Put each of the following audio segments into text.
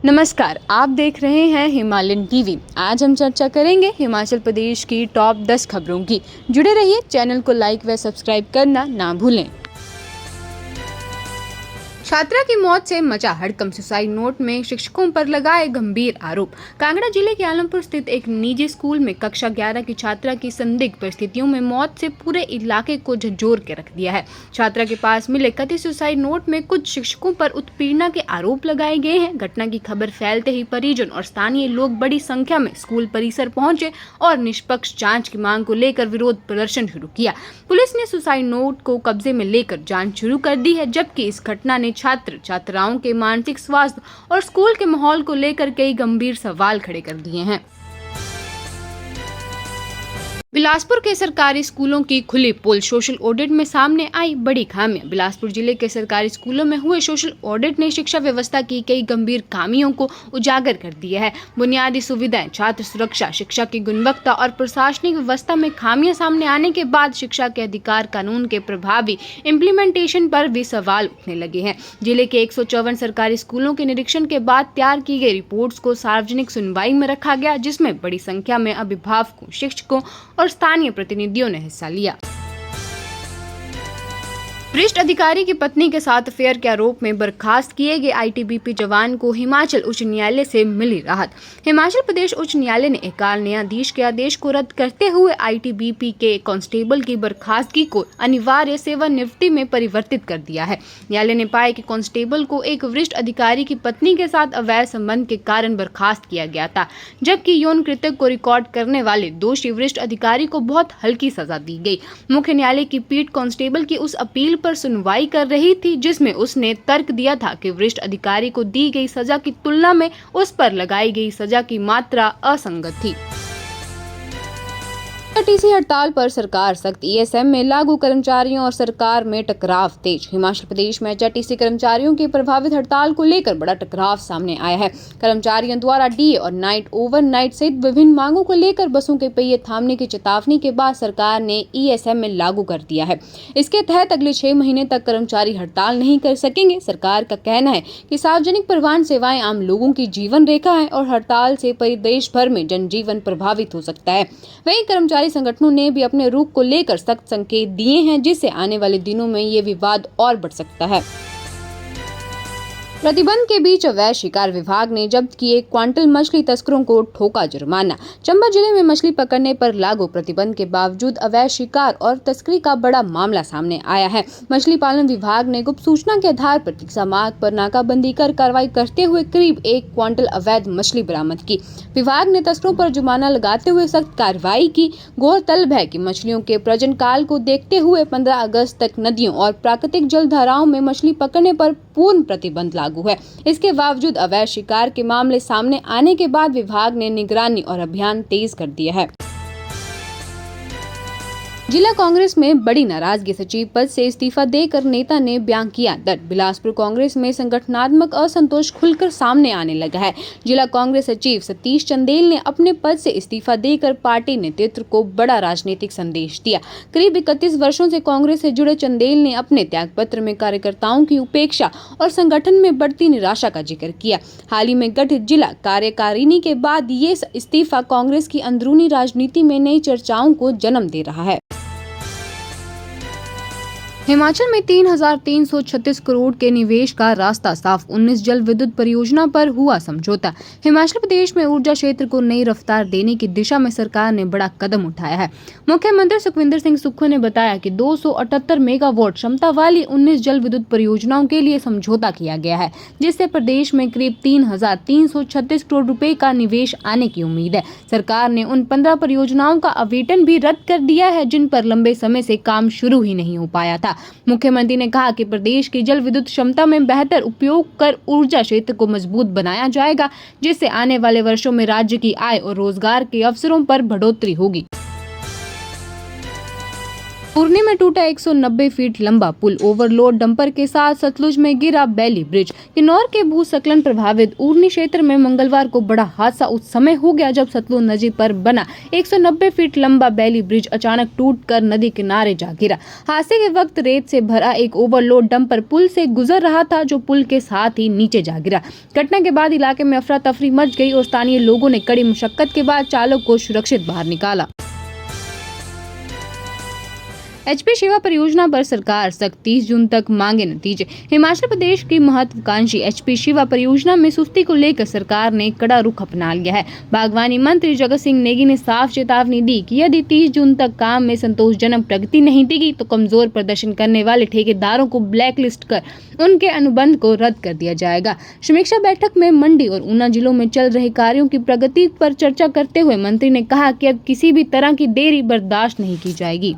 नमस्कार, आप देख रहे हैं हिमालयन टीवी। आज हम चर्चा करेंगे हिमाचल प्रदेश की टॉप 10 खबरों की। जुड़े रहिए, चैनल को लाइक व सब्सक्राइब करना ना भूलें। छात्रा की मौत से मचा हड़कंप, सुसाइड नोट में शिक्षकों पर लगाए गंभीर आरोप। कांगड़ा जिले के आलमपुर स्थित एक निजी स्कूल में कक्षा 11 की छात्रा की संदिग्ध परिस्थितियों में मौत से पूरे इलाके को झंझोर के रख दिया है। छात्रा के पास मिले कथित सुसाइड नोट में कुछ शिक्षकों पर उत्पीड़न के आरोप लगाए गए हैं। घटना की खबर फैलते ही परिजन और स्थानीय लोग बड़ी संख्या में स्कूल परिसर पहुंचे और निष्पक्ष जाँच की मांग को लेकर विरोध प्रदर्शन शुरू किया। पुलिस ने सुसाइड नोट को कब्जे में लेकर जाँच शुरू कर दी है, जबकि इस घटना ने छात्र छात्राओं के मानसिक स्वास्थ्य और स्कूल के माहौल को लेकर कई गंभीर सवाल खड़े कर दिए हैं। बिलासपुर के सरकारी स्कूलों की खुली पोल, सोशल ऑडिट में सामने आई बड़ी खामियां। बिलासपुर जिले के सरकारी स्कूलों में हुए सोशल ऑडिट ने शिक्षा व्यवस्था की कई गंभीर खामियों को उजागर कर दिया है। बुनियादी सुविधाएं, छात्र सुरक्षा, शिक्षा की गुणवत्ता और प्रशासनिक व्यवस्था में खामियां सामने आने के बाद शिक्षा के अधिकार कानून के प्रभावी इम्प्लीमेंटेशन पर भी सवाल उठने लगे हैं। जिले के 154 सरकारी स्कूलों के निरीक्षण के बाद तैयार की गई रिपोर्ट्स को सार्वजनिक सुनवाई में रखा गया, जिसमें बड़ी संख्या में अभिभावकों, शिक्षकों और स्थानीय प्रतिनिधियों ने हिस्सा लिया। वरिष्ठ अधिकारी की पत्नी के साथ अफेयर के आरोप में बर्खास्त किए गए आईटीबीपी जवान को हिमाचल उच्च न्यायालय से मिली राहत। हिमाचल प्रदेश उच्च न्यायालय ने एकाल न्यायाधीश के आदेश को रद्द करते हुए आईटीबीपी के कांस्टेबल की बर्खास्तगी को अनिवार्य सेवानिवृत्ति में परिवर्तित कर दिया है। न्यायालय ने पाया कि कांस्टेबल को एक वरिष्ठ अधिकारी की पत्नी के साथ अवैध संबंध के कारण बर्खास्त किया गया था, जबकि यौन कृत्य को रिकॉर्ड करने वाले दोषी वरिष्ठ अधिकारी को बहुत हल्की सजा दी गई। मुख्य न्यायालय की पीठ कांस्टेबल की उस अपील पर सुनवाई कर रही थी, जिसमें उसने तर्क दिया था कि वरिष्ठ अधिकारी को दी गई सजा की तुलना में उस पर लगाई गई सजा की मात्रा असंगत थी। टीसी हड़ताल पर सरकार सख्त, ईएसएम में लागू कर्मचारियों और सरकार में टकराव तेज। हिमाचल प्रदेश में एचआरटीसी कर्मचारियों की प्रभावित हड़ताल को लेकर बड़ा टकराव सामने आया है। कर्मचारियों द्वारा डीए और नाइट ओवरनाइट सहित विभिन्न मांगों को लेकर बसों के पहिए थामने की चेतावनी के बाद सरकार ने ईएसएम में लागू कर दिया है। इसके तहत अगले 6 महीने तक कर्मचारी हड़ताल नहीं कर सकेंगे। सरकार का कहना है कि सार्वजनिक परिवहन सेवाएं आम लोगों की जीवन रेखा है और हड़ताल से प्रदेश भर में जनजीवन प्रभावित हो सकता है। वहीं कर्मचारी संगठनों ने भी अपने रुख को लेकर सख्त संकेत दिए हैं, जिससे आने वाले दिनों में ये विवाद और बढ़ सकता है। प्रतिबंध के बीच अवैध शिकार, विभाग ने जब्त किए क्वांटल मछली तस्करों को ठोका जुर्माना। चंबा जिले में मछली पकड़ने पर लागू प्रतिबंध के बावजूद अवैध शिकार और तस्करी का बड़ा मामला सामने आया है। मछली पालन विभाग ने गुप्त सूचना के आधार पर तीसा मार्ग पर नाकाबंदी कर कार्रवाई करते हुए करीब 1 क्वांटल अवैध मछली बरामद की। विभाग ने तस्करों पर जुर्माना लगाते हुए सख्त कार्रवाई की। गौरतलब है कि मछलियों के प्रजनन काल को देखते हुए 15 अगस्त तक नदियों और प्राकृतिक जल धाराओं में मछली पकड़ने पर पूर्ण प्रतिबंध लागू है। इसके बावजूद अवैध शिकार के मामले सामने आने के बाद विभाग ने निगरानी और अभियान तेज कर दिया है। जिला कांग्रेस में बड़ी नाराजगी, सचिव पद से इस्तीफा देकर नेता ने बयान किया दर्द। बिलासपुर कांग्रेस में संगठनात्मक असंतोष खुलकर सामने आने लगा है। जिला कांग्रेस सचिव सतीश चंदेल ने अपने पद से इस्तीफा देकर पार्टी नेतृत्व को बड़ा राजनीतिक संदेश दिया। करीब 31 वर्षों से कांग्रेस से जुड़े चंदेल ने अपने त्यागपत्र में कार्यकर्ताओं की उपेक्षा और संगठन में बढ़ती निराशा का जिक्र किया। हाल ही में गठित जिला कार्यकारिणी के बाद ये इस्तीफा कांग्रेस की अंदरूनी राजनीति में नई चर्चाओं को जन्म दे रहा है। हिमाचल में 3,336 करोड़ के निवेश का रास्ता साफ, 19 जल विद्युत परियोजना पर हुआ समझौता। हिमाचल प्रदेश में ऊर्जा क्षेत्र को नई रफ्तार देने की दिशा में सरकार ने बड़ा कदम उठाया है। मुख्यमंत्री सुखविंदर सिंह सुक्खू ने बताया कि 278 मेगावाट क्षमता वाली 19 जल विद्युत परियोजनाओं के लिए समझौता किया गया है, जिससे प्रदेश में करीब 3,336 करोड़ रुपए का निवेश आने की उम्मीद है। सरकार ने उन 15 परियोजनाओं का आवंटन भी रद्द कर दिया है, जिन पर लंबे समय से काम शुरू ही नहीं हो पाया था। मुख्यमंत्री ने कहा कि प्रदेश की जल विद्युत क्षमता में बेहतर उपयोग कर ऊर्जा क्षेत्र को मजबूत बनाया जाएगा, जिससे आने वाले वर्षों में राज्य की आय और रोजगार के अवसरों पर बढ़ोतरी होगी। पुरनी में टूटा 190 फीट लंबा पुल, ओवरलोड डंपर के साथ सतलुज में गिरा बैली ब्रिज। किन्नौर के भूस्खलन प्रभावित उरनी क्षेत्र में मंगलवार को बड़ा हादसा उस समय हो गया जब सतलुज नदी पर बना 190 फीट लंबा बैली ब्रिज अचानक टूटकर नदी किनारे जा गिरा। हादसे के वक्त रेत से भरा एक ओवरलोड डंपर पुल से गुजर रहा था जो पुल के साथ ही नीचे जा गिरा। घटना के बाद इलाके में अफरा तफरी मच गई और स्थानीय लोगों ने कड़ी मुशक्कत के बाद चालक को सुरक्षित बाहर निकाला। HP शिवा परियोजना पर सरकार सख्त, 30 जून तक मांगे नतीजे। हिमाचल प्रदेश की महत्वाकांक्षी HP शिवा परियोजना में सुस्ती को लेकर सरकार ने कड़ा रुख अपना लिया है। बागवानी मंत्री जगत सिंह नेगी ने साफ चेतावनी दी कि यदि 30 जून तक काम में संतोषजनक प्रगति नहीं दिखी तो कमजोर प्रदर्शन करने वाले ठेकेदारों को ब्लैकलिस्ट कर उनके अनुबंध को रद्द कर दिया जाएगा। समीक्षा बैठक में मंडी और ऊना जिलों में चल रहे कार्यों की प्रगति पर चर्चा करते हुए मंत्री ने कहा कि अब किसी भी तरह की देरी बर्दाश्त नहीं की जाएगी।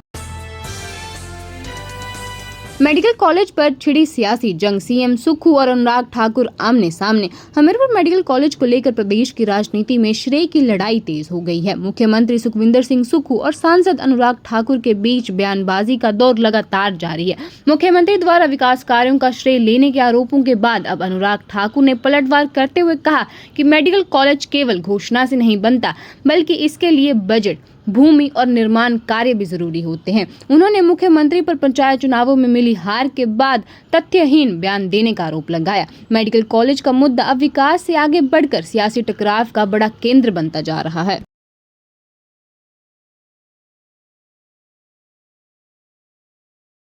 मेडिकल कॉलेज पर छिड़ी सियासी जंग, सीएम सुक्खू और अनुराग ठाकुर आमने सामने। हमीरपुर मेडिकल कॉलेज को लेकर प्रदेश की राजनीति में श्रेय की लड़ाई तेज हो गई है। मुख्यमंत्री सुखविंदर सिंह सुक्खू और सांसद अनुराग ठाकुर के बीच बयानबाजी का दौर लगातार जारी है। मुख्यमंत्री द्वारा विकास कार्यों का श्रेय लेने के आरोपों के बाद अब अनुराग ठाकुर ने पलटवार करते हुए कहा कि मेडिकल कॉलेज केवल घोषणा से नहीं बनता बल्कि इसके लिए बजट, भूमि और निर्माण कार्य भी जरूरी होते हैं। उन्होंने मुख्यमंत्री पर पंचायत चुनावों में मिली हार के बाद तथ्यहीन बयान देने का आरोप लगाया। मेडिकल कॉलेज का मुद्दा अब विकास से आगे बढ़कर सियासी टकराव का बड़ा केंद्र बनता जा रहा है।